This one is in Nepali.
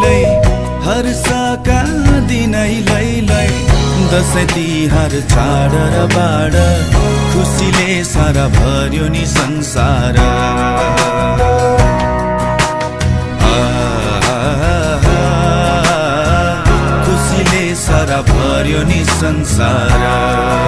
लै हर्षका दिनै लै दसैँ तिहार चाड र बाड खुसीले सारा भर्यो नि संसार खुसीले सारा भर्यो नि संसार